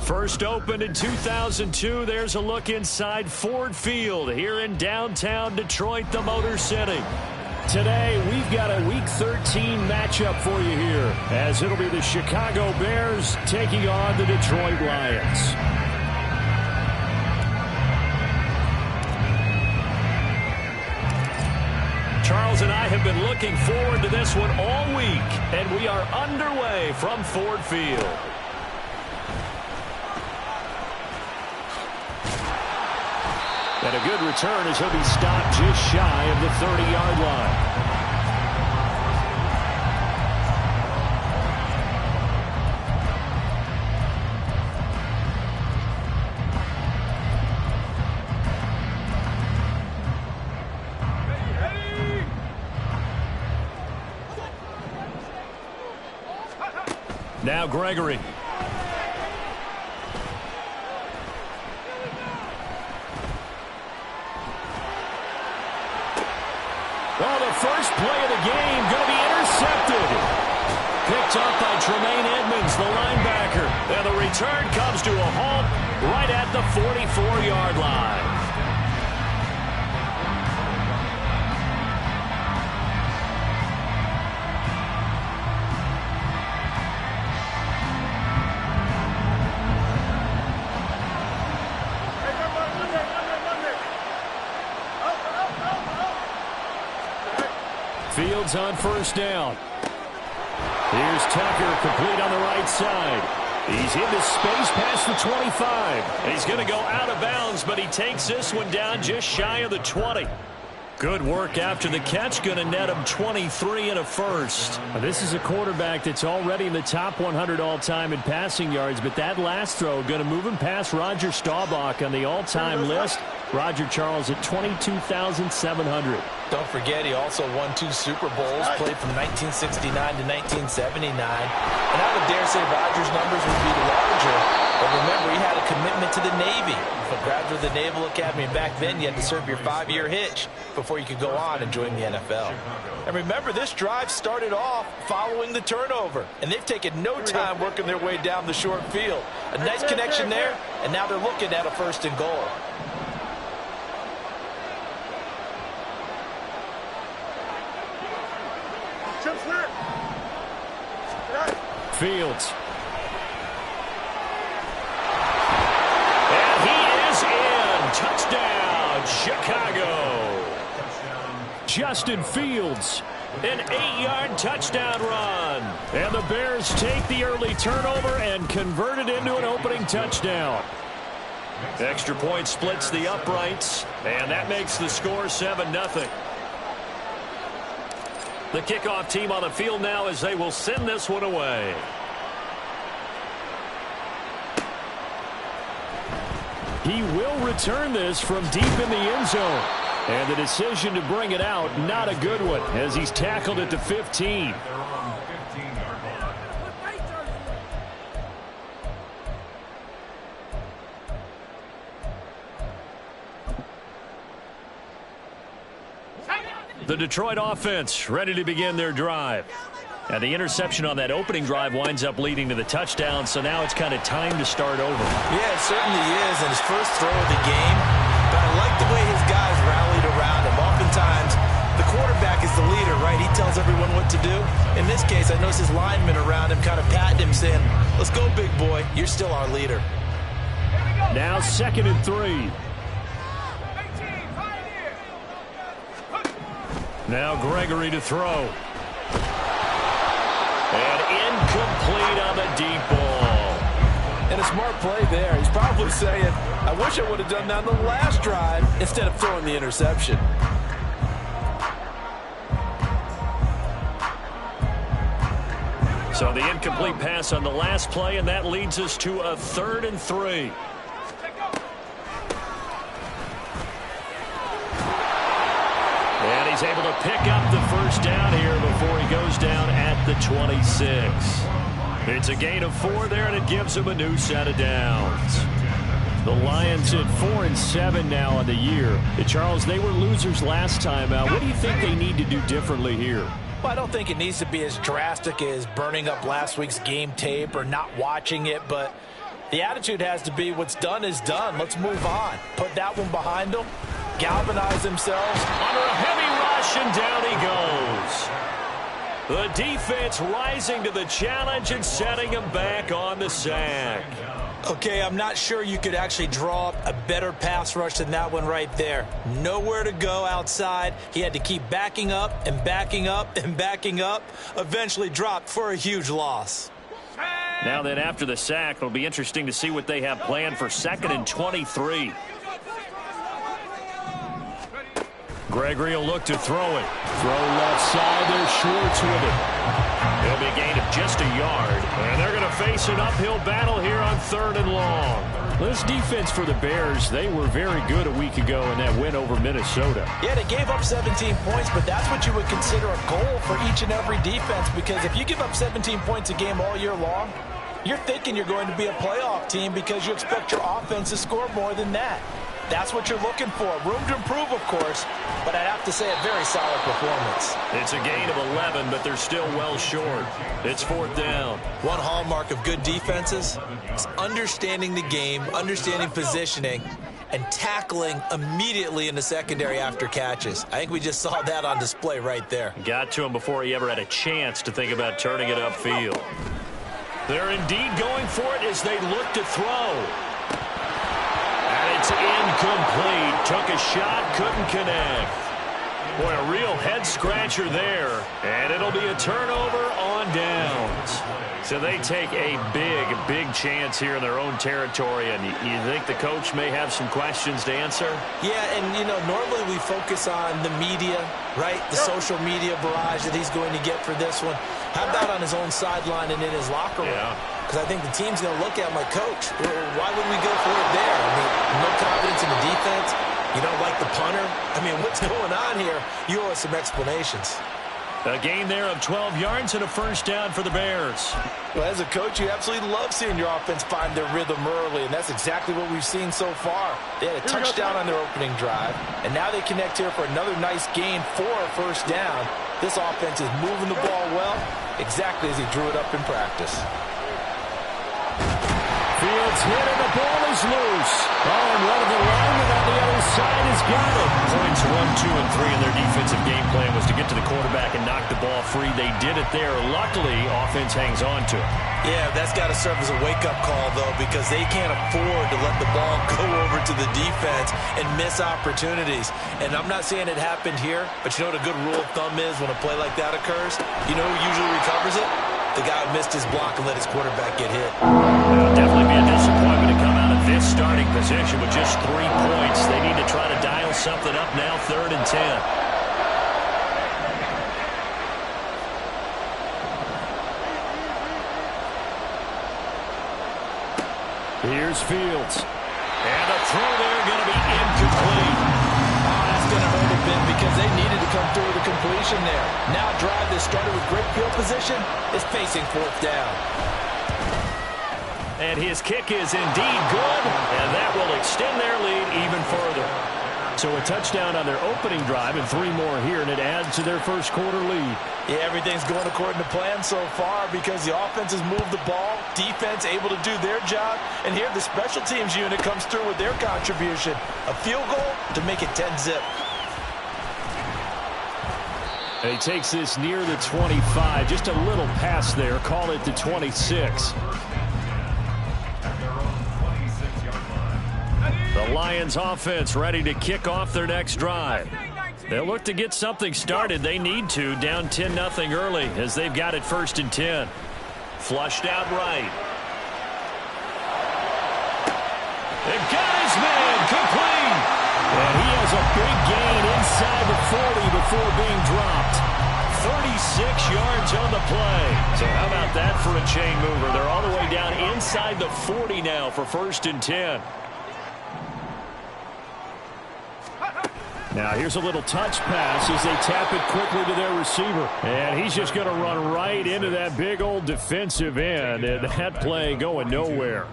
First opened in 2002, there's a look inside Ford Field here in downtown Detroit, the Motor City. Today, we've got a Week 13 matchup for you here, as it'll be the Chicago Bears taking on the Detroit Lions. Charles and I have been looking forward to this one all week, and we are underway from Ford Field. And a good return as he'll be stopped just shy of the 30-yard line. Now Gregory. Well, the first play of the game going to be intercepted. Picked up by Tremaine Edmonds, the linebacker. And the return comes to a halt right at the 44-yard line. Fields on first down. Here's Tucker, complete on the right side. He's into space past the 25. He's going to go out of bounds, but he takes this one down just shy of the 20. Good work after the catch, going to net him 23 and a first. This is a quarterback that's already in the top 100 all-time in passing yards, but that last throw going to move him past Roger Staubach on the all-time list. Roger Charles at 22,700. Don't forget, he also won 2 Super Bowls, played from 1969 to 1979. And I would dare say Rodgers' numbers would be larger. But remember, he had a commitment to the Navy. For graduate of the Naval Academy, back then you had to serve your 5-year hitch before you could go on and join the NFL. And remember, this drive started off following the turnover. And they've taken no time working their way down the short field. A nice connection there, and now they're looking at a 1st and goal. Fields. And he is in. Touchdown, Chicago. Justin Fields, an 8-yard touchdown run. And the Bears take the early turnover and convert it into an opening touchdown. Extra point splits the uprights, and that makes the score 7-0. The kickoff team on the field now as they will send this one away. He will return this from deep in the end zone. And the decision to bring it out, not a good one, as he's tackled at the 15. The Detroit offense ready to begin their drive. And the interception on that opening drive winds up leading to the touchdown, so now it's kind of time to start over. Yeah, it certainly is, and his first throw of the game. But I like the way his guys rallied around him. Oftentimes, the quarterback is the leader, right? He tells everyone what to do. In this case, I noticed his linemen around him kind of patting him, saying, "Let's go, big boy. You're still our leader." Now 2nd and 3. Now Gregory to throw. And incomplete on the deep ball. And a smart play there. He's probably saying, I wish I would have done that on the last drive instead of throwing the interception. So the incomplete pass on the last play, and that leads us to a 3rd and 3. And he's able to pick up the first down here before he goes down at the 26. It's a gain of 4 there, and it gives him a new set of downs. The Lions at 4-7 now on the year. Charles, they were losers last time out. What do you think they need to do differently here? Well, I don't think it needs to be as drastic as burning up last week's game tape or not watching it, but The attitude has to be what's done is done. Let's move on. Put that one behind them. Galvanize themselves. Under a heavy rush, and down he goes. The defense rising to the challenge and setting him back on the sack. Okay, I'm not sure you could actually draw up a better pass rush than that one right there. Nowhere to go outside. He had to keep backing up and backing up and backing up. Eventually dropped for a huge loss. Now then, after the sack, it'll be interesting to see what they have planned for 2nd and 23. Gregory will look to throw it. Throw left side. There's Schwartz with it. It'll be a gain of just a yard. And they're going to face an uphill battle here on 3rd and long. This defense for the Bears, they were very good a week ago in that win over Minnesota. Yeah, they gave up 17 points, but that's what you would consider a goal for each and every defense, because if you give up 17 points a game all year long, you're thinking you're going to be a playoff team because you expect your offense to score more than that. That's what you're looking for. Room to improve, of course, but I'd have to say a very solid performance. It's a gain of 11, but they're still well short. It's 4th down. One hallmark of good defenses is understanding the game, understanding positioning, and tackling immediately in the secondary after catches. I think we just saw that on display right there. Got to him before he ever had a chance to think about turning it upfield. They're indeed going for it as they look to throw. And it's incomplete. Took a shot, couldn't connect. Boy, a real head-scratcher there. And it'll be a turnover on downs. So they take a big chance here in their own territory. And you think the coach may have some questions to answer? Yeah, and, normally we focus on the media, right? The social media barrage that he's going to get for this one. How about on his own sideline and in his locker room? Yeah. Because I think the team's going to look at him like, Coach, why would we go for it there? I mean, no confidence in the defense. You don't like the punter? I mean, what's going on here? You owe us some explanations. A gain there of 12 yards and a 1st down for the Bears. Well, as a coach, you absolutely love seeing your offense find their rhythm early, and that's exactly what we've seen so far. They had a touchdown on their opening drive, and now they connect here for another nice gain for a 1st down. This offense is moving the ball well, exactly as he drew it up in practice. Fields hit and the ball is loose. Oh, and one of the linemen on the other side has got it. Points 1, 2, and 3 in their defensive game plan was to get to the quarterback and knock the ball free. They did it there. Luckily, offense hangs on to it. Yeah, that's got to serve as a wake-up call, though, because they can't afford to let the ball go over to the defense and miss opportunities. And I'm not saying it happened here, but you know what a good rule of thumb is when a play like that occurs? You know who usually recovers it? The guy who missed his block and let his quarterback get hit. It'll definitely be a disappointment to come out of this starting position with just 3 points. They need to try to dial something up now, 3rd and 10. Here's Fields. And a throw there going to be incomplete. Oh, that's going to hurt a bit because they needed to come through with a completion there. Now a drive that started with great field position is facing 4th down. And his kick is indeed good, and that will extend their lead even further. So a touchdown on their opening drive and 3 more here, and it adds to their 1st quarter lead. Yeah, everything's going according to plan so far because the offense has moved the ball, defense able to do their job, and here the special teams unit comes through with their contribution. A field goal to make it 10-zip. And he takes this near the 25, just a little pass there, call it the 26. The Lions offense ready to kick off their next drive. They'll look to get something started. They need to, down 10-0 early as they've got it 1st and 10. Flushed out right. They got his man complete. And he has a big gain inside the 40 before being dropped. 36 yards on the play. So how about that for a chain mover? They're all the way down inside the 40 now for 1st and 10. Now here's a little touch pass as they tap it quickly to their receiver. And he's just going to run right into that big old defensive end. And that play going nowhere.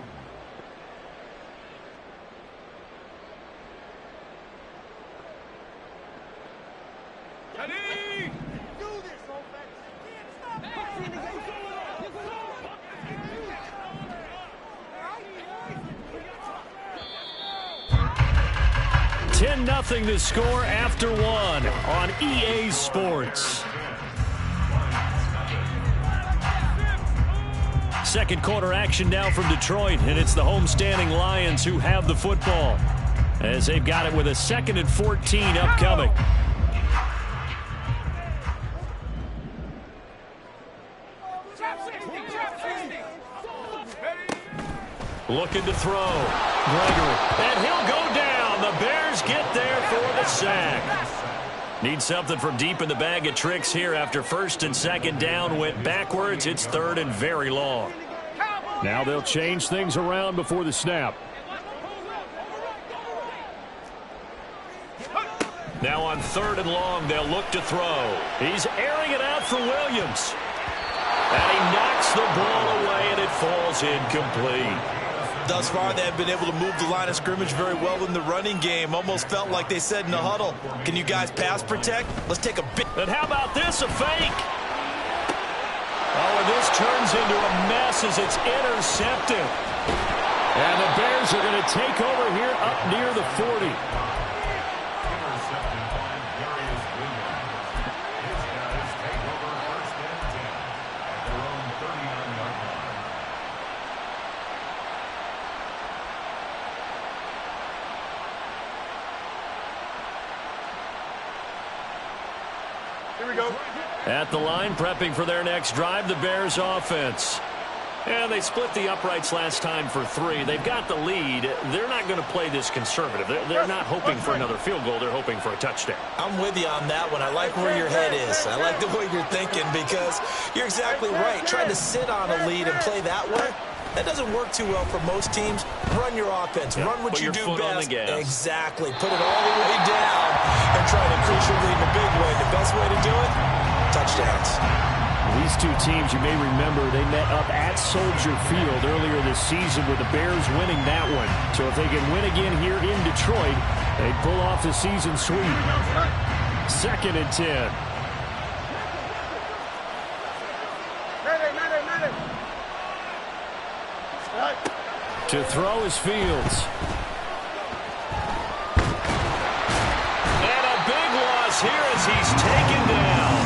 10-0 the score after one on EA Sports. Second quarter action now from Detroit, and it's the homestanding Lions who have the football as they've got it with a 2nd and 14 upcoming. Looking to throw. Gregory. And he'll go down. The Bears get there for the sack. Need something from deep in the bag of tricks here after 1st and 2nd down. Went backwards. It's 3rd and very long. Now they'll change things around before the snap. Now on 3rd and long, they'll look to throw. He's airing it out for Williams. And he knocks the ball away, and it falls incomplete. Thus far, they have been able to move the line of scrimmage very well in the running game. Almost felt like they said in the huddle, can you guys pass protect? Let's take a bit. And how about this, a fake? Oh, and this turns into a mess as it's intercepted. And the Bears are going to take over here up near the 40. At the line, prepping for their next drive, the Bears offense. And they split the uprights last time for 3. They've got the lead. They're not going to play this conservative. They're not hoping for another field goal. They're hoping for a touchdown. I'm with you on that one. I like where your head is. I like the way you're thinking because you're exactly right. Trying to sit on a lead and play that way, that doesn't work too well for most teams. Run your offense. Run what you do best. Exactly. Put it all the way down and try to increase your lead in a big way. The best way to do it, touchdowns. These two teams, you may remember, they met up at Soldier Field earlier this season with the Bears winning that one. So if they can win again here in Detroit, they'd pull off the season sweep. 2nd and 10. To throw is Fields. And a big loss here as he's taken down.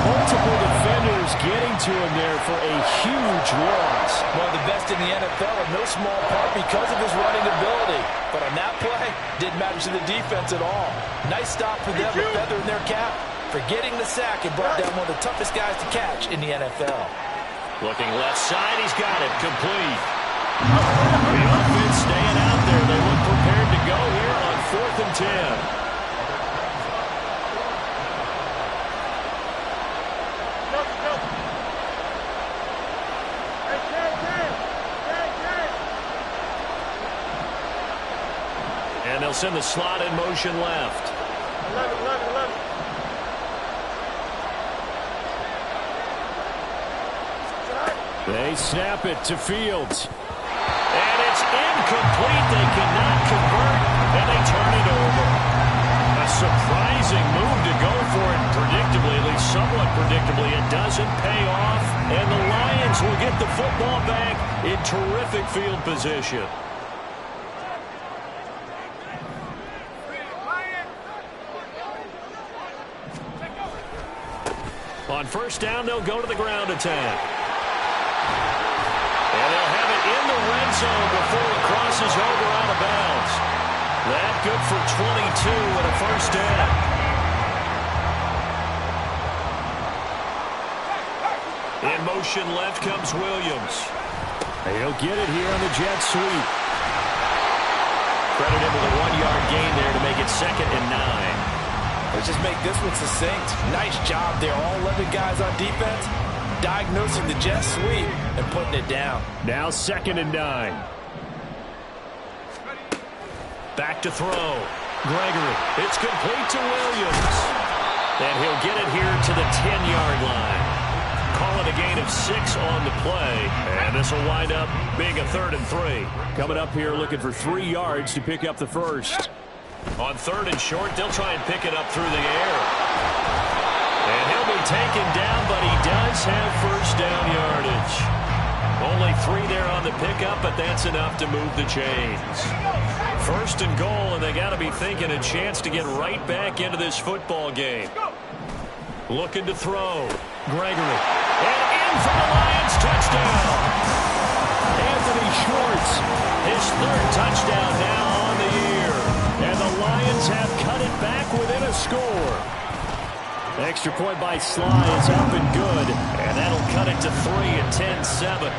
Multiple defenders getting to him there for a huge loss. One of the best in the NFL in no small part because of his running ability. But on that play, didn't matter to the defense at all. Nice stop for them, a feather in their cap. For getting the sack and brought down one of the toughest guys to catch in the NFL. Looking left side, he's got it, complete. The offense staying out there. They look prepared to go here on 4th and 10. And they'll send the slot in motion left. 11. They snap it to Fields. And it's incomplete. They cannot convert, and they turn it over. A surprising move to go for it predictably, at least somewhat predictably. It doesn't pay off, and the Lions will get the football back in terrific field position. On 1st down, they'll go to the ground attack. And they'll have it in the red zone before it crosses over out of bounds. That good for 22 and a 1st down. In motion left comes Williams. He'll get it here on the jet sweep. Credited with a 1-yard gain there to make it 2nd and 9. Let's just make this one succinct. Nice job there. All 11 guys on defense diagnosing the jet sweep and putting it down. Now 2nd and 9. Back to throw. Gregory. It's complete to Williams. And he'll get it here to the 10-yard line. Call it a gain of 6 on the play. And this will wind up being a 3rd and 3. Coming up here looking for 3 yards to pick up the first. On 3rd and short, they'll try and pick it up through the air. And he'll be taken down, but he does have 1st down yardage. Only 3 there on the pickup, but that's enough to move the chains. First and goal, and they got to be thinking a chance to get right back into this football game. Looking to throw. Gregory. And in for the Lions. Touchdown. Anthony Schwartz. His 3rd touchdown now on the year. And the Lions have cut it back within a score. Extra point by Sly is up and good. And that'll cut it to 3 at 10-7.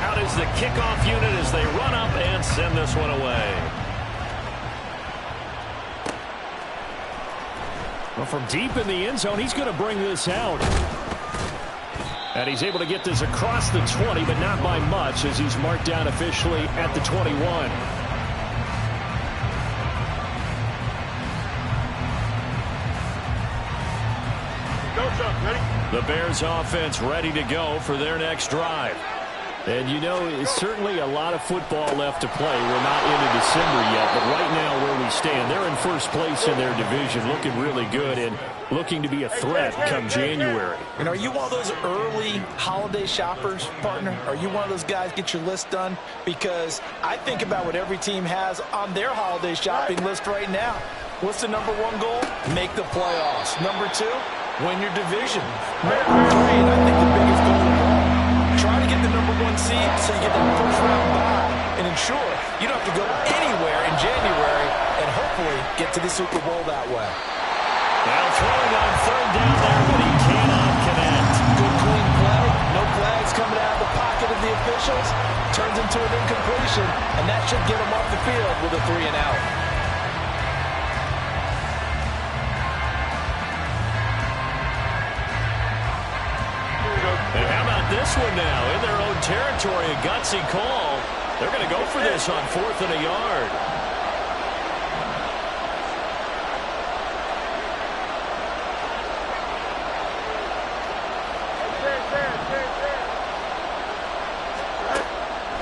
Out is the kickoff unit as they run up and send this one away. Well, from deep in the end zone, he's going to bring this out. And he's able to get this across the 20, but not by much, as he's marked down officially at the 21. Go, Chuck. Ready? The Bears offense ready to go for their next drive. And, you know, it's certainly a lot of football left to play. We're not into December yet, but right now where we stand, they're in first place in their division, looking really good and looking to be a threat come January. And are you one of those early holiday shoppers, partner? Are you one of those guys get your list done? Because I think about what every team has on their holiday shopping list right now. What's the number 1 goal? Make the playoffs. Number 2, win your division. Number 3, and I think the biggest goal of all, try to get the number 1 seed so you get the first round bye and ensure you don't have to go anywhere in January and hopefully get to the Super Bowl that way. Now throwing on 3rd down there, but he cannot connect. Good clean play. No flags coming out of the pocket of the officials. Turns into an incompletion, and that should get him off the field with a 3 and out. And how about this one now? In their own territory, a gutsy call. They're going to go for this on 4th and a yard.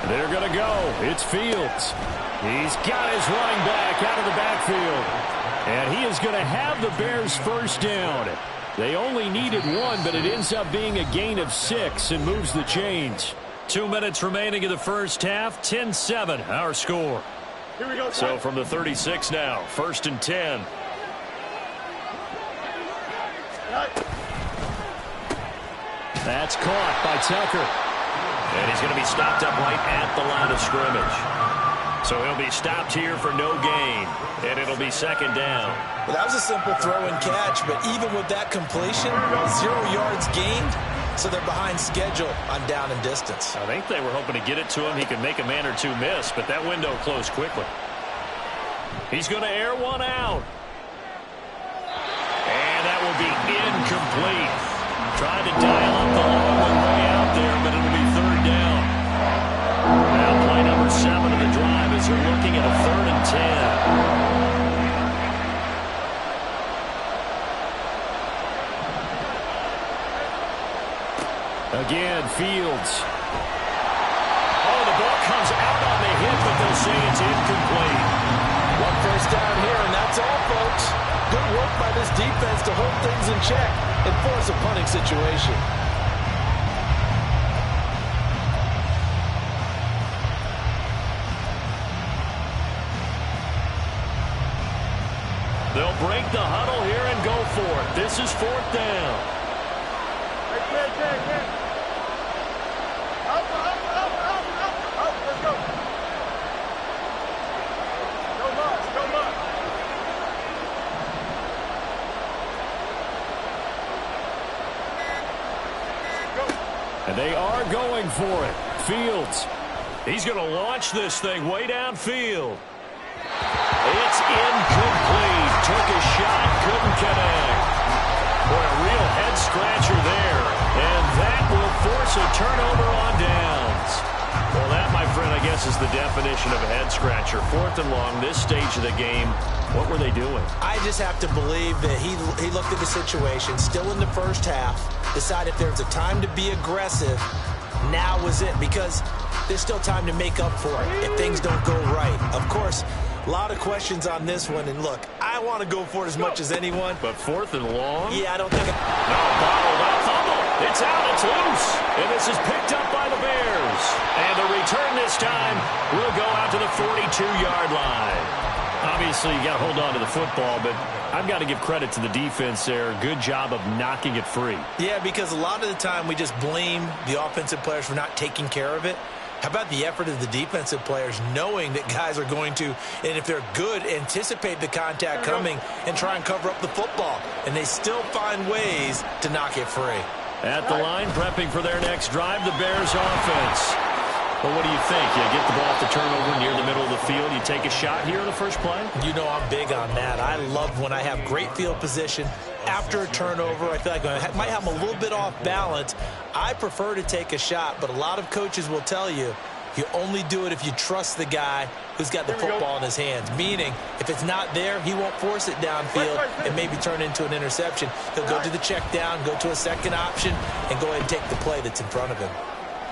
They're going to go. It's Fields. He's got his running back out of the backfield. And he is going to have the Bears first down. They only needed 1, but it ends up being a gain of 6 and moves the chains. 2 minutes remaining in the first half. 10-7, our score. Here we go. So from the 36 now, 1st and 10. That's caught by Tucker. And he's going to be stopped up right at the line of scrimmage. So he'll be stopped here for no gain, and it'll be 2nd down. Well, that was a simple throw and catch, but even with that completion, 0 yards gained, so they're behind schedule on down and distance. I think they were hoping to get it to him. He could make a man or 2 miss, but that window closed quickly. He's going to air one out. And that will be incomplete. Tried to dial up the long one way out there, but it'll be 3rd down. Now play number 7 of the drive as they're looking at a 3rd and 10. Again, Fields. Oh, the ball comes out on the hit, but they'll say it's incomplete. 1 first down here, and that's all, folks. Good work by this defense to hold things in check and force a punting situation. They'll break the huddle here and go for it. This is 4th down. Up, let's go. Go, Mark, go, Mark. And they are going for it. Fields. He's going to launch this thing way downfield. It's incomplete. Took a shot, couldn't connect. Boy, a real head-scratcher there. And that will force a turnover on downs. Well, that, my friend, I guess is the definition of a head-scratcher. 4th and long, this stage of the game. What were they doing? I just have to believe that he looked at the situation, still in the first half, decided if there's a time to be aggressive, now was it, because there's still time to make up for it if things don't go right. Of course, a lot of questions on this one, and look, I want to go for it as much as anyone. But 4th and long? Yeah, I don't think... No, bottled up. It's out. It's loose. And this is picked up by the Bears. And the return this time will go out to the 42-yard line. Obviously, you got to hold on to the football, but I've got to give credit to the defense there. Good job of knocking it free. Yeah, because a lot of the time we just blame the offensive players for not taking care of it. How about the effort of the defensive players knowing that guys are going to, and if they're good, anticipate the contact coming and try and cover up the football. And they still find ways to knock it free. At the line, prepping for their next drive, the Bears offense. Well, what do you think? You get the ball off the turnover near the middle of the field. You take a shot here in the first play? You know I'm big on that. I love when I have great field position after a turnover. I feel like I might have them a little bit off balance. I prefer to take a shot, but a lot of coaches will tell you you only do it if you trust the guy who's got the football in his hands. Meaning, if it's not there, he won't force it downfield and maybe turn into an interception. He'll go to the check down, go to a second option, and go ahead and take the play that's in front of him.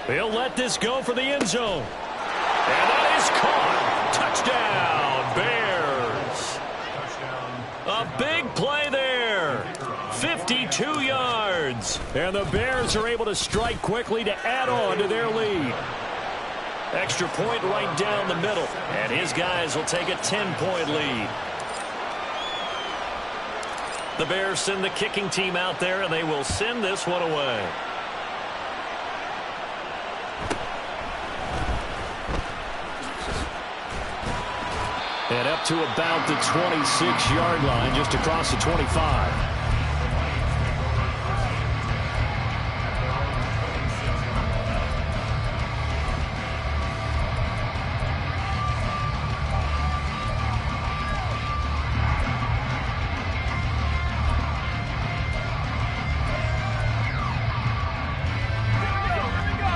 He'll let this go for the end zone. And that is caught. Touchdown, Bears. A big play there. 52 yards. And the Bears are able to strike quickly to add on to their lead. Extra point right down the middle. And his guys will take a 10-point lead. The Bears send the kicking team out there, and they will send this one away. And up to about the 26-yard line, just across the 25.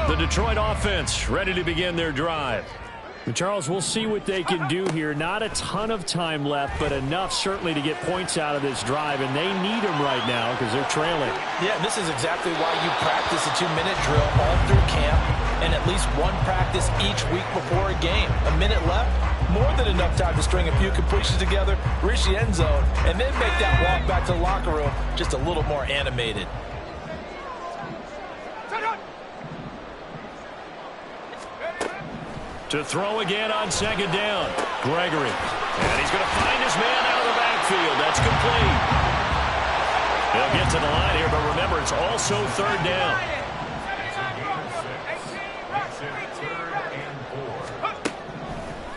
The Detroit offense ready to begin their drive. And Charles, we'll see what they can do here. Not a ton of time left, but enough certainly to get points out of this drive, and they need them right now because they're trailing. Yeah, this is exactly why you practice a 2-minute drill all through camp and at least one practice each week before a game. A minute left, more than enough time to string a few completions together, reach the end zone, and then make that walk back to the locker room just a little more animated. To throw again on second down. Gregory. And he's going to find his man out of the backfield. That's complete. He'll get to the line here, but remember, it's also third down.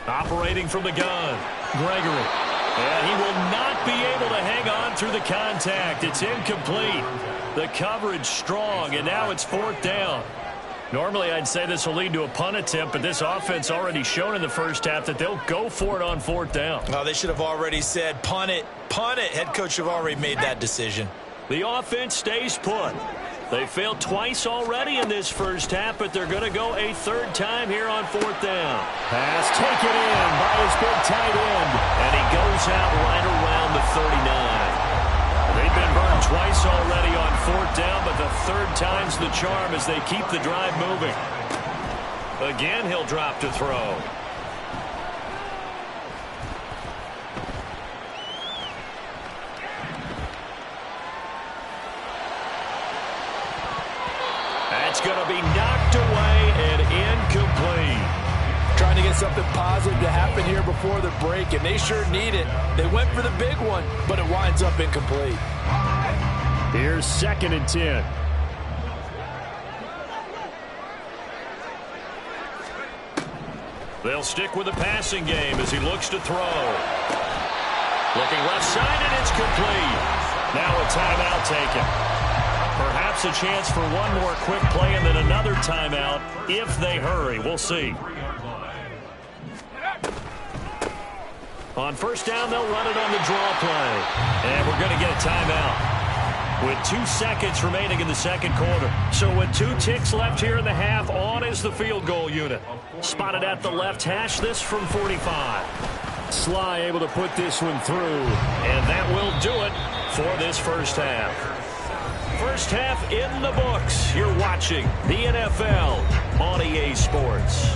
Operating from the gun. Gregory. And he will not be able to hang on through the contact. It's incomplete. The coverage strong, and now it's fourth down. Normally, I'd say this will lead to a punt attempt, but this offense already shown in the first half that they'll go for it on fourth down. Oh, they should have already said, punt it, punt it. Head coach have already made that decision. The offense stays put. They failed twice already in this first half, but they're going to go a third time here on fourth down. Pass taken in by his big tight end, and he goes out right around the 39. They've been burned twice already on fourth down, but the third time's the charm as they keep the drive moving. Again, he'll drop to throw. That's going to be knocked away and incomplete. Trying to get something positive to happen here before the break, and they sure need it. They went for the big one, but it winds up incomplete. Here's 2nd and 10. They'll stick with the passing game as he looks to throw. Looking left side, and it's complete. Now a timeout taken. Perhaps a chance for one more quick play and then another timeout if they hurry. We'll see. On first down, they'll run it on the draw play. And we're going to get a timeout with 2 seconds remaining in the second quarter. So with 2 ticks left here in the half, on is the field goal unit. Spotted at the left hash, this from 45. Sly able to put this one through. And that will do it for this first half. First half in the books. You're watching the NFL on EA Sports.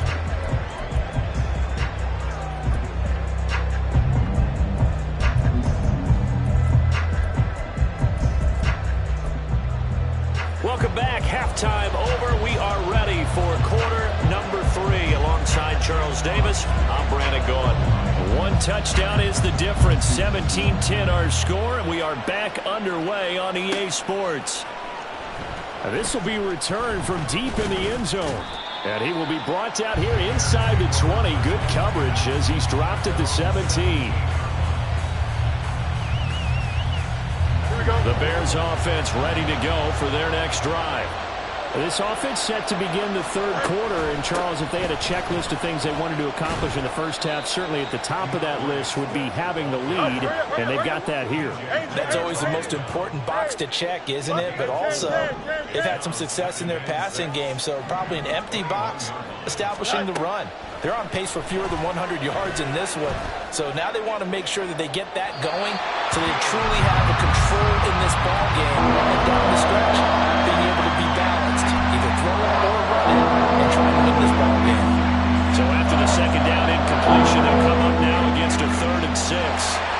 Welcome back. Halftime over. We are ready for quarter number 3. Alongside Charles Davis, I'm Brandon Gaudin. One touchdown is the difference. 17-10 our score, and we are back underway on EA Sports. This will be returned from deep in the end zone. And he will be brought down here inside the 20. Good coverage as he's dropped at the 17. The Bears offense ready to go for their next drive. This offense set to begin the third quarter. And, Charles, if they had a checklist of things they wanted to accomplish in the first half, certainly at the top of that list would be having the lead, and they've got that here. That's always the most important box to check, isn't it? But also, they've had some success in their passing game, so probably an empty box establishing the run. They're on pace for fewer than 100 yards in this one. So now they want to make sure that they get that going so they truly have a control in this ball game. And down the stretch, being able to be balanced, either throwing or running, and trying to win this ball game. So after the second down incompletion, they'll come up now against a 3rd and 6.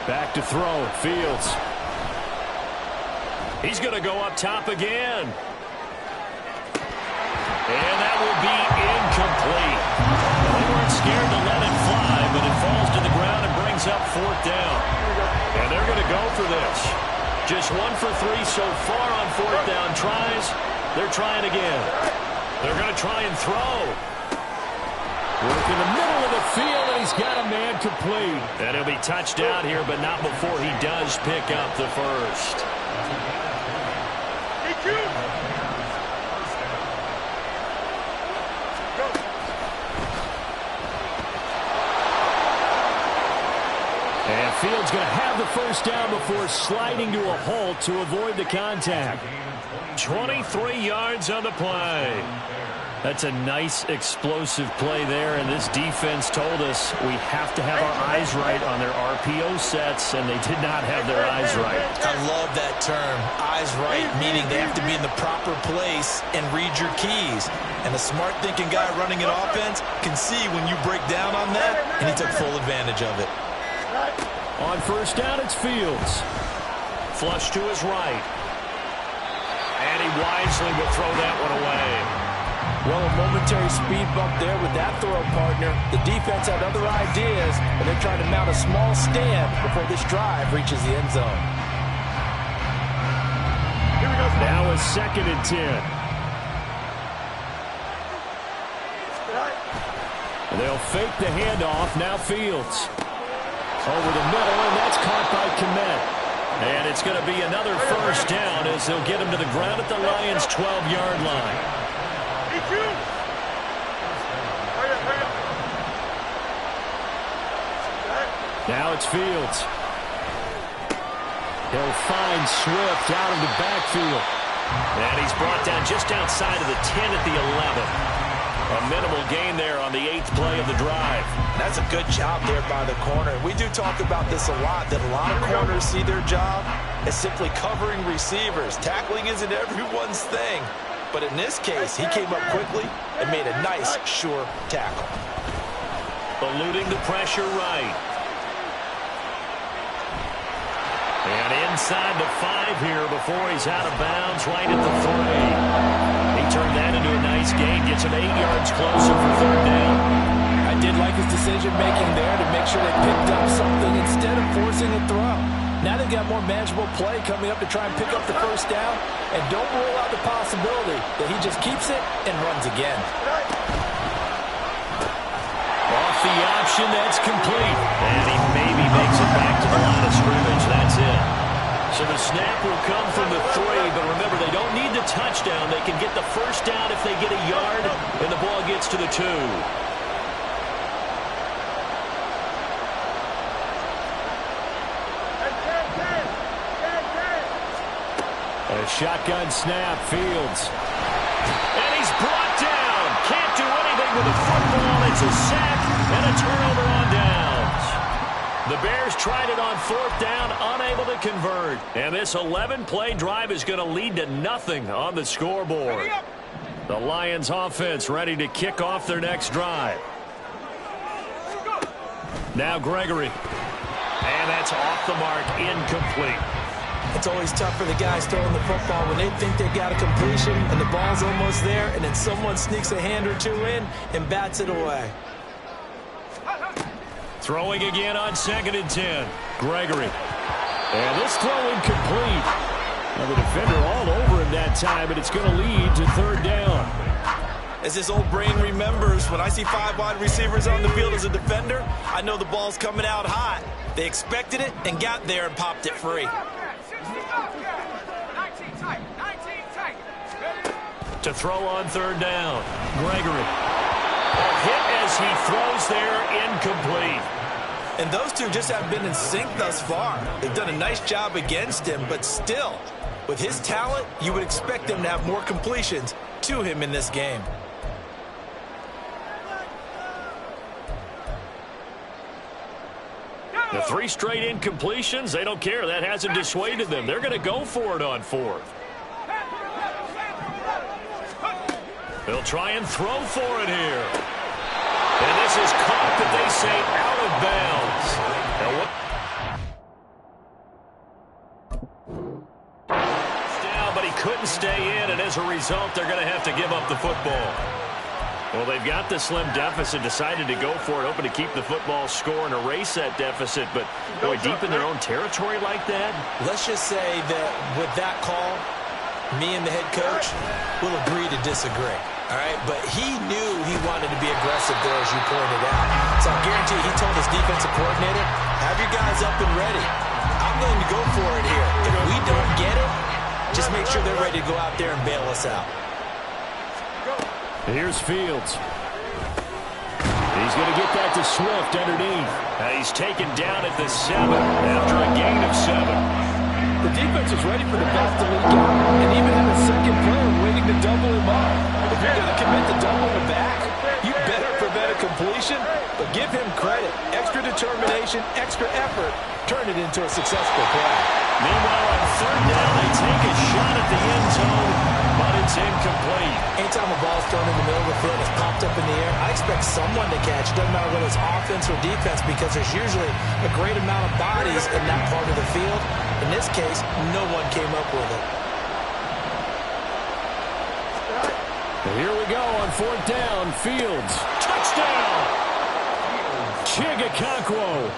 Back to throw, Fields. He's going to go up top again. And that will be incomplete. They weren't scared to let it fly, but it falls to the ground and brings up 4th down. And they're going to go for this. Just 1 for 3 so far on 4th down tries. They're trying again. They're going to try and throw. Work in the middle of the field, and he's got a man complete. And he'll be touched out here, but not before he does pick up the first. And Fields going to have the first down before sliding to a halt to avoid the contact. 23 yards on the play. That's a nice explosive play there, and this defense told us we have to have our eyes right on their RPO sets, and they did not have their eyes right. I love that term, eyes right, meaning they have to be in the proper place and read your keys. And a smart thinking guy running an offense can see when you break down on that, and he took full advantage of it. On first down, it's Fields. Flush to his right. And he wisely will throw that one away. Well, a momentary speed bump there with that throw partner. The defense had other ideas, and they're trying to mount a small stand before this drive reaches the end zone. Now a 2nd and 10. They'll fake the handoff. Now Fields. Over the middle, and that's caught by Kmet. And it's going to be another first down as they'll get him to the ground at the Lions' 12-yard line. Now it's Fields. He'll find Swift out of the backfield. And he's brought down just outside of the 10 at the 11. A minimal gain there on the 8th play of the drive. That's a good job there by the corner. We do talk about this a lot, that a lot of corners see their job as simply covering receivers. Tackling isn't everyone's thing. But in this case, he came up quickly and made a nice, sure tackle. Eluding the pressure right. And inside the 5 here before he's out of bounds right at the 3. He turned that into a nice gain, gets him 8 yards closer for 3rd down. I did like his decision-making there to make sure they picked up something instead of forcing a throw. Now they've got more manageable play coming up to try and pick up the first down, and don't rule out the possibility that he just keeps it and runs again. Off the option, that's complete. And he maybe makes it back to the line of scrimmage. That's it. So the snap will come from the 3, but remember, they don't need the touchdown. They can get the first down if they get a yard, and the ball gets to the 2. A shotgun snap, Fields. And he's brought down. Can't do anything with the football. It's a sack and a turnover on downs. The Bears tried it on 4th down, unable to convert. And this 11-play drive is going to lead to nothing on the scoreboard. The Lions offense ready to kick off their next drive. Now Gregory. And that's off the mark, incomplete. It's always tough for the guys throwing the football when they think they've got a completion and the ball's almost there, and then someone sneaks a hand or two in and bats it away. Throwing again on 2nd and 10. Gregory. And this throw incomplete. Now the defender all over him that time, and it's going to lead to 3rd down. As this old brain remembers, when I see 5 wide receivers on the field as a defender, I know the ball's coming out hot. They expected it and got there and popped it free. To throw on 3rd down. Gregory. A hit as he throws there, incomplete. And those two just have been in sync thus far. They've done a nice job against him, but still, with his talent, you would expect him to have more completions to him in this game. The 3 straight incompletions, they don't care. That hasn't dissuaded them. They're going to go for it on 4th. They'll try and throw for it here. And this is caught, but they say out of bounds. Down, but he couldn't stay in, and as a result, they're going to have to give up the football. Well, they've got the slim deficit, decided to go for it, hoping to keep the football score and erase that deficit. But, boy, deep in their own territory like that? Let's just say that with that call, me and the head coach will agree to disagree. All right, but he knew he wanted to be aggressive there, as you pointed out. So I guarantee he told his defensive coordinator, have your guys up and ready. I'm going to go for it here. If we don't get it, just make sure they're ready to go out there and bail us out. Here's Fields. He's going to get that to Swift underneath. He's taken down at the 7 after a gain of 7. The defense is ready for the best to leak out and even have a second player waiting to double him up. If you're going to commit to double the back, you better prevent a completion, but give him credit. Extra determination, extra effort, turn it into a successful play. Meanwhile, on 3rd down, they take a shot at the end zone, but it's incomplete. Anytime a ball's thrown in the middle of the field, it's popped up in the air, I expect someone to catch. It doesn't matter whether it's offense or defense, because there's usually a great amount of bodies in that part of the field. In this case, no one came up with it. Here we go on 4th down. Fields. Touchdown! Chigakakwo.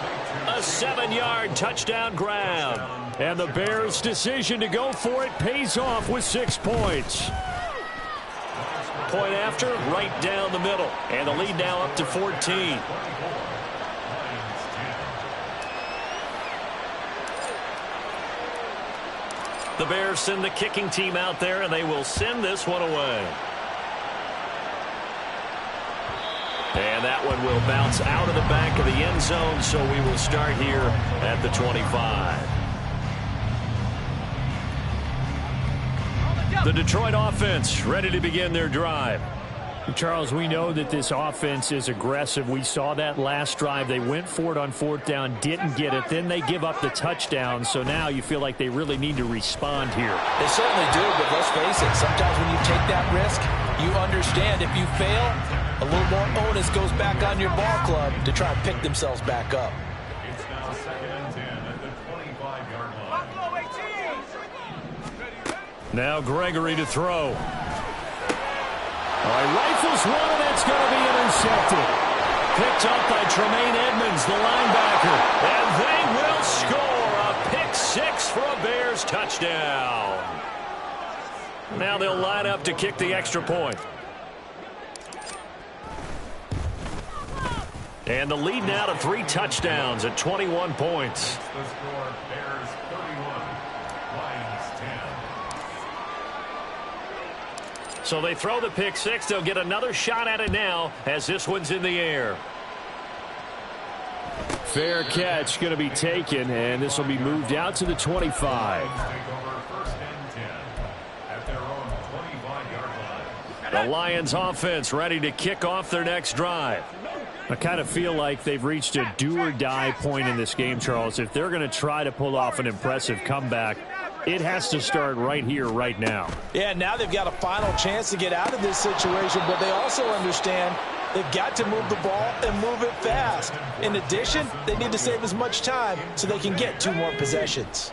A 7-yard touchdown grab. And the Bears' decision to go for it pays off with 6 points. Point after, right down the middle. And the lead now up to 14. The Bears send the kicking team out there, and they will send this one away. And that one will bounce out of the back of the end zone, so we will start here at the 25. The Detroit offense ready to begin their drive. Charles, we know that this offense is aggressive. We saw that last drive. They went for it on 4th down, didn't get it. Then they give up the touchdown. So now you feel like they really need to respond here. They certainly do, but let's face it. Sometimes when you take that risk, you understand if you fail, a little more onus goes back on your ball club to try and pick themselves back up. It's now 2nd and 10 at the 25-yard line. Now Gregory to throw. Rifles one, and that's going to be intercepted. Picked up by Tremaine Edmonds, the linebacker. And they will score a pick-6 for a Bears touchdown. Now they'll line up to kick the extra point. And the lead now to 3 touchdowns at 21 points. The score, Bears 31, Lions 10. So they throw the pick-6. They'll get another shot at it now as this one's in the air. Fair catch going to be taken, and this will be moved out to the 25. Take over 1st and 10 at their own 25-yard line. The Lions offense ready to kick off their next drive. I kind of feel like they've reached a do-or-die point in this game, Charles. If they're going to try to pull off an impressive comeback, it has to start right here, right now. Yeah, now they've got a final chance to get out of this situation, but they also understand they've got to move the ball and move it fast. In addition, they need to save as much time so they can get 2 more possessions.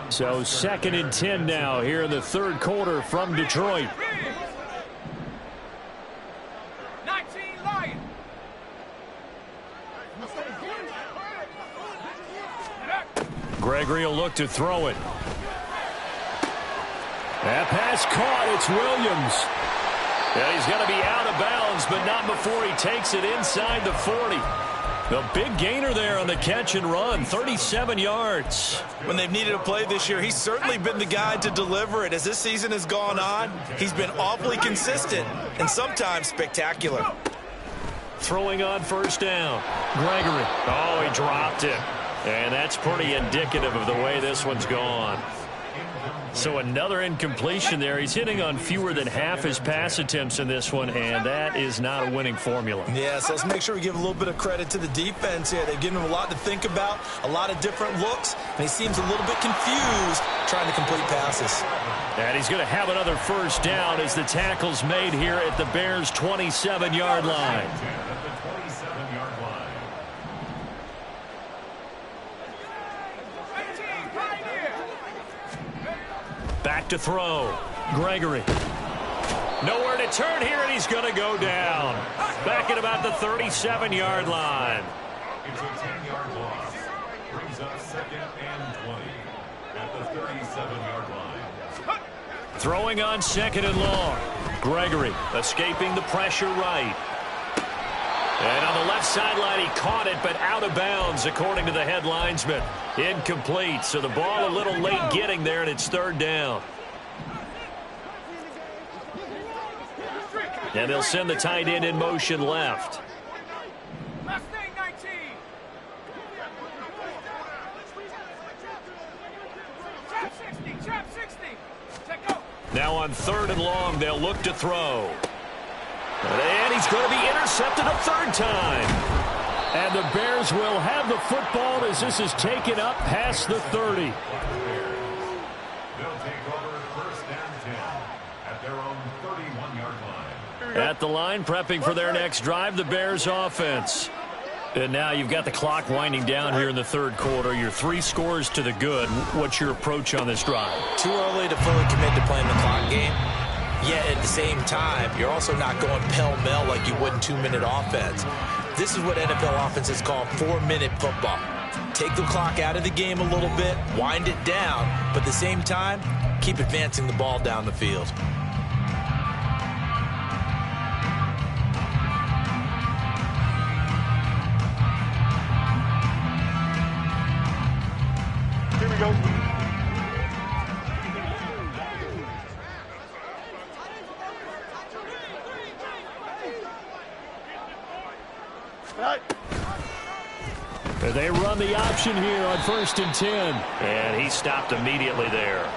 So 2nd and 10 now here in the third quarter from Detroit. 19 Lions. Gregory will look to throw it. That pass caught. It's Williams. Yeah, he's going to be out of bounds, but not before he takes it inside the 40. The big gainer there on the catch and run, 37 yards. When they've needed a play this year, he's certainly been the guy to deliver it. As this season has gone on, he's been awfully consistent and sometimes spectacular. Throwing on first down. Gregory. Oh, he dropped it. And that's pretty indicative of the way this one's gone. So another incompletion there. He's hitting on fewer than half his pass attempts in this one, and that is not a winning formula. Yeah, so let's make sure we give a little bit of credit to the defense here. They've given him a lot to think about, a lot of different looks, and he seems a little bit confused trying to complete passes. And he's going to have another first down as the tackle's made here at the Bears' 27-yard line. Back to throw. Gregory. Nowhere to turn here, and he's going to go down. Back at about the 37-yard line. It's a 10-yard loss. Brings up 2nd and 20 at the 37-yard line. Throwing on 2nd and long. Gregory escaping the pressure right. And on the left sideline, he caught it, but out of bounds, according to the head linesman. Incomplete, so the ball a little late getting there, and it's 3rd down. And they'll send the tight end in motion left. Mustang 19. Trap 60, trap 60. Check go. Now on 3rd and long, they'll look to throw. And he's going to be intercepted a 3rd time. And the Bears will have the football as this is taken up past the 30. They'll take over 1st and 10 at their own 31-yard line. At the line, prepping for their next drive, the Bears offense. And now you've got the clock winding down here in the 3rd quarter. You're 3 scores to the good. What's your approach on this drive? Too early to fully commit to playing the clock game. Yet at the same time, you're also not going pell-mell like you would in 2-minute offense. This is what NFL offenses call 4-minute football. Take the clock out of the game a little bit, wind it down, but at the same time, keep advancing the ball down the field. Here we go. Right. They run the option here on 1st and 10. And he stopped immediately there.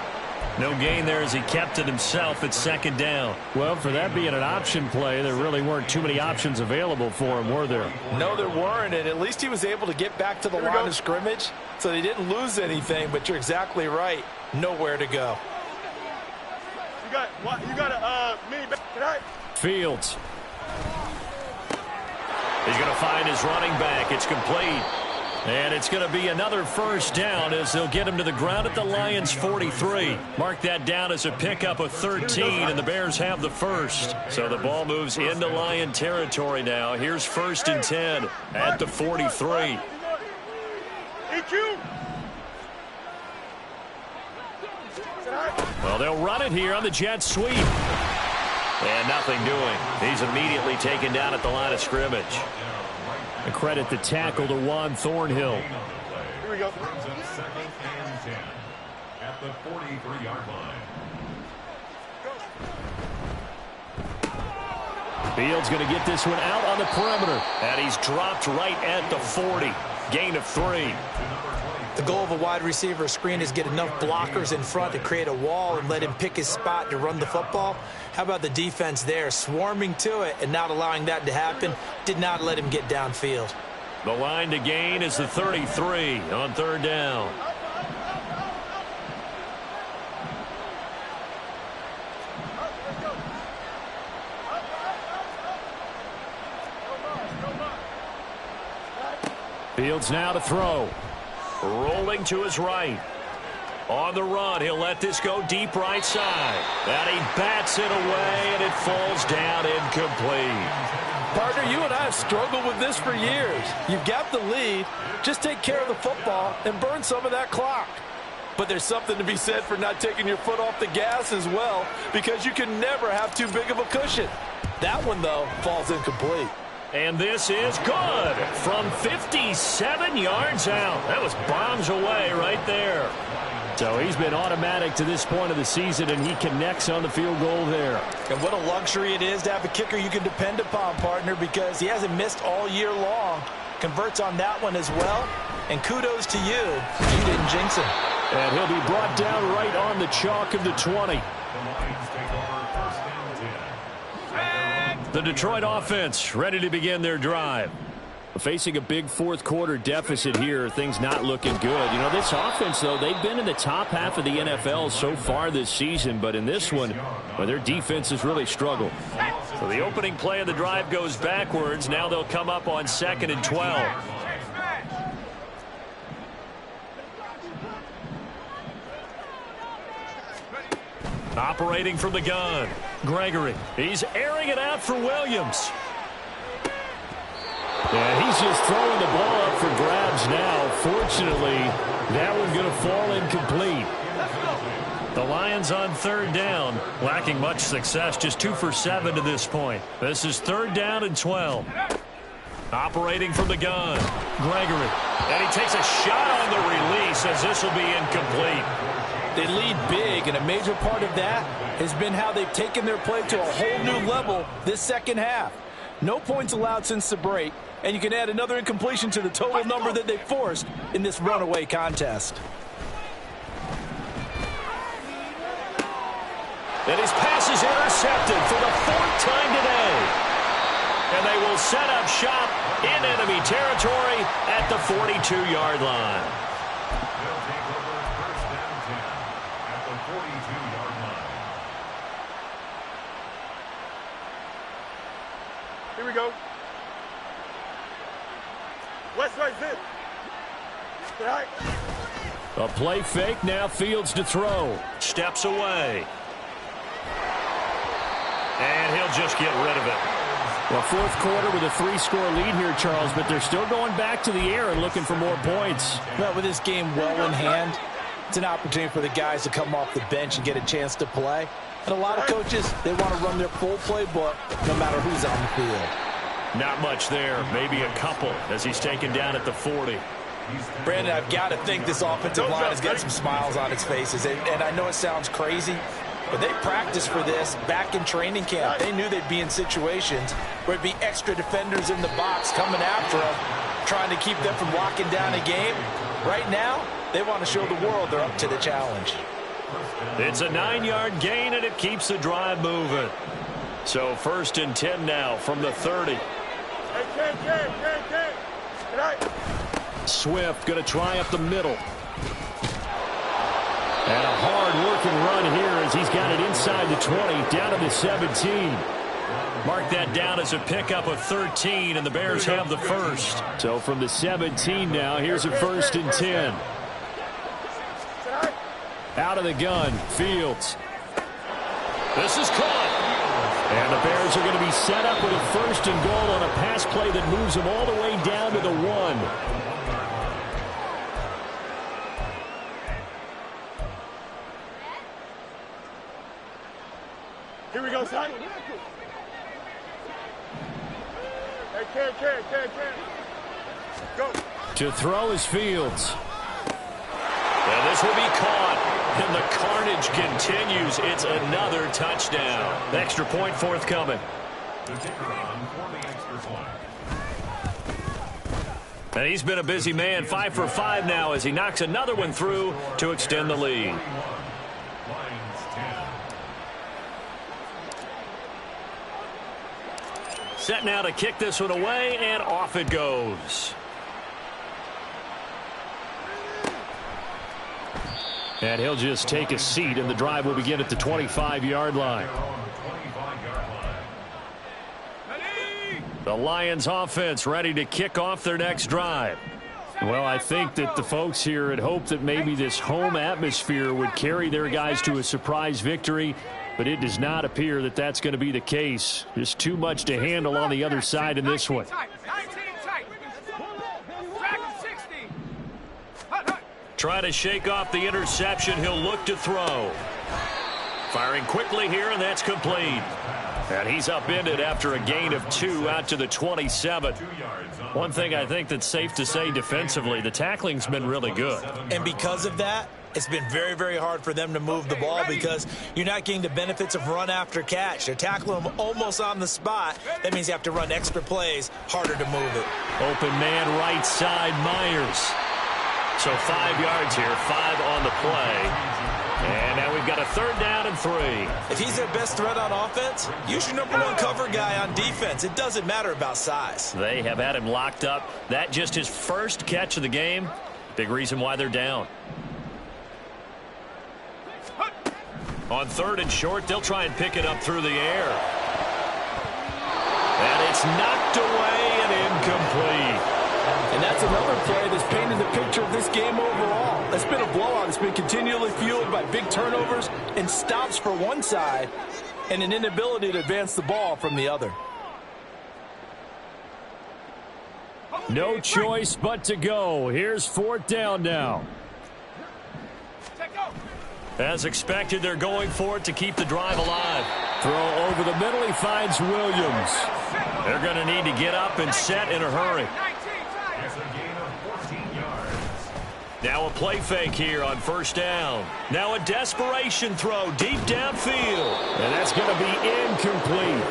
No gain there as he kept it himself at 2nd down. Well, for that being an option play, there really weren't too many options available for him, were there? No, there weren't, and at least he was able to get back to the line of scrimmage, so they didn't lose anything, but you're exactly right. Nowhere to go. You got a mini back tonight. Fields. He's going to find his running back. It's complete. And it's going to be another first down as they'll get him to the ground at the Lions' 43. Mark that down as a pickup of 13, and the Bears have the first. So the ball moves into Lion territory now. Here's 1st and 10 at the 43. EQ. Well, they'll run it here on the jet sweep. And nothing doing. He's immediately taken down at the line of scrimmage. A credit the tackle to Juan Thornhill. Here we go. Brings up 2nd and 10 at the 43-yard line. Fields going to get this one out on the perimeter. And he's dropped right at the 40. Gain of 3. The goal of a wide receiver screen is get enough blockers in front to create a wall and let him pick his spot to run the football. How about the defense there, swarming to it and not allowing that to happen? Did not let him get downfield. The line to gain is the 33 on third down. Fields now to throw. Rolling to his right. On the run, he'll let this go deep right side. And he bats it away, and it falls down incomplete. Partner, you and I have struggled with this for years. You've got the lead. Just take care of the football and burn some of that clock. But there's something to be said for not taking your foot off the gas as well, because you can never have too big of a cushion. That one, though, falls incomplete. And this is good from 57 yards out. That was bombs away right there. So he's been automatic to this point of the season, and he connects on the field goal there. And what a luxury it is to have a kicker you can depend upon, partner, because he hasn't missed all year long. Converts on that one as well. And kudos to you. You didn't jinx him. And he'll be brought down right on the chalk of the 20. The Detroit offense ready to begin their drive. Facing a big fourth quarter deficit here, things not looking good. You know, this offense, though, they've been in the top half of the NFL so far this season, but in this one, well, their defense has really struggled. So the opening play of the drive goes backwards. Now they'll come up on 2nd and 12. Operating from the gun, Gregory. He's airing it out for Williams. Yeah, he's just throwing the ball up for grabs now. Fortunately, that one's going to fall incomplete. The Lions on third down, lacking much success, just 2 for 7 to this point. This is 3rd down and 12. Operating from the gun, Gregory. And he takes a shot on the release as this will be incomplete. They lead big, and a major part of that has been how they've taken their play to a whole new level this second half. No points allowed since the break, and you can add another incompletion to the total number that they forced in this runaway contest. And his pass is intercepted for the 4th time today. And they will set up shop in enemy territory at the 42-yard line. They'll take over first down 10 at the 42-yard line. Here we go. West side zip. Right. A play fake, now Fields to throw. Steps away. And he'll just get rid of it. Well, fourth quarter with a 3-score lead here, Charles, but they're still going back to the air and looking for more points. Well, with this game well in hand, it's an opportunity for the guys to come off the bench and get a chance to play. And a lot of coaches, they want to run their full playbook no matter who's on the field. Not much there, maybe a couple as he's taken down at the 40. Brandon, I've got to think this offensive line has got some smiles on its faces. And I know it sounds crazy, but they practiced for this back in training camp. They knew they'd be in situations where it'd be extra defenders in the box coming after them, trying to keep them from locking down a game. Right now, they want to show the world they're up to the challenge. It's a 9-yard gain, and it keeps the drive moving. So 1st and 10 now from the 30. Swift going to try up the middle. And a hard-working run here as he's got it inside the 20, down to the 17. Mark that down as a pickup of 13, and the Bears have the first. So from the 17 now, here's a 1st and 10. Out of the gun, Fields. This is caught. And the Bears are going to be set up with a 1st and goal on a pass play that moves them all the way down to the 1. Here we go, son. Hey, can. Go. To throw is Fields. And this will be caught. And the carnage continues. It's another touchdown. Extra point forthcoming. The kicker on for the extra point. And he's been a busy man, 5 for 5 now as he knocks another one through to extend the lead. Lions 10. Set now to kick this one away, and off it goes. And he'll just take a seat, and the drive will begin at the 25-yard line. The Lions offense ready to kick off their next drive. Well, I think that the folks here had hoped that maybe this home atmosphere would carry their guys to a surprise victory, but it does not appear that that's going to be the case. Just too much to handle on the other side in this one. Try to shake off the interception. He'll look to throw. Firing quickly here, and that's complete. And he's upended after a gain of 2 out to the 27. One thing I think that's safe to say defensively, the tackling's been really good. And because of that, it's been very, very hard for them to move the ball because you're not getting the benefits of run after catch. They're tackling them almost on the spot. That means you have to run extra plays, harder to move it. Open man right side, Myers. So 5 yards here, 5 on the play. And now we've got a 3rd down and 3. If he's their best threat on offense, use your #1 cover guy on defense. It doesn't matter about size. They have had him locked up. That just his first catch of the game. Big reason why they're down. On 3rd and short, they'll try and pick it up through the air. And it's knocked away and incomplete. And that's another play that's painted the picture of this game overall. It's been a blowout. It's been continually fueled by big turnovers and stops for one side and an inability to advance the ball from the other. No choice but to go. Here's 4th down now. As expected, they're going for it to keep the drive alive. Throw over the middle. He finds Williams. They're going to need to get up and set in a hurry. Now a play fake here on 1st down. Now a desperation throw deep downfield. And that's going to be incomplete.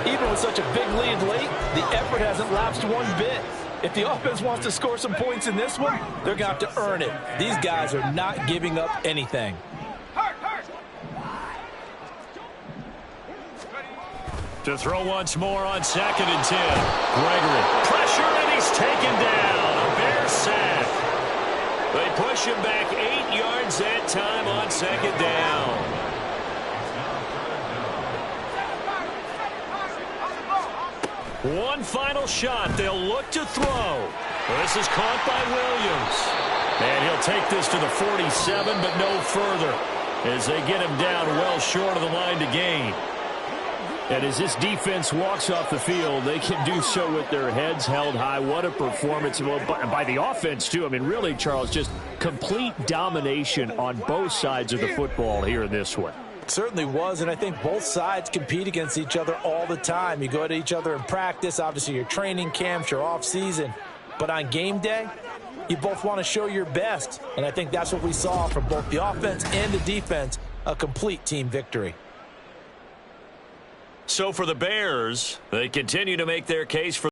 Even with such a big lead late, the effort hasn't lapsed one bit. If the offense wants to score some points in this one, they're going to have to earn it. These guys are not giving up anything. To throw once more on 2nd and 10. Gregory. Pressure, and he's taken down. A Bear sack. They push him back 8 yards that time on 2nd down. One final shot. They'll look to throw. This is caught by Williams. And he'll take this to the 47, but no further, as they get him down well short of the line to gain. And as this defense walks off the field, they can do so with their heads held high. What a performance by the offense, too. I mean, really, Charles, just complete domination on both sides of the football here in this one. It certainly was, and I think both sides compete against each other all the time. You go to each other in practice, obviously your training camps, your off-season. But on game day, you both want to show your best. And I think that's what we saw from both the offense and the defense, a complete team victory. So for the Bears, they continue to make their case for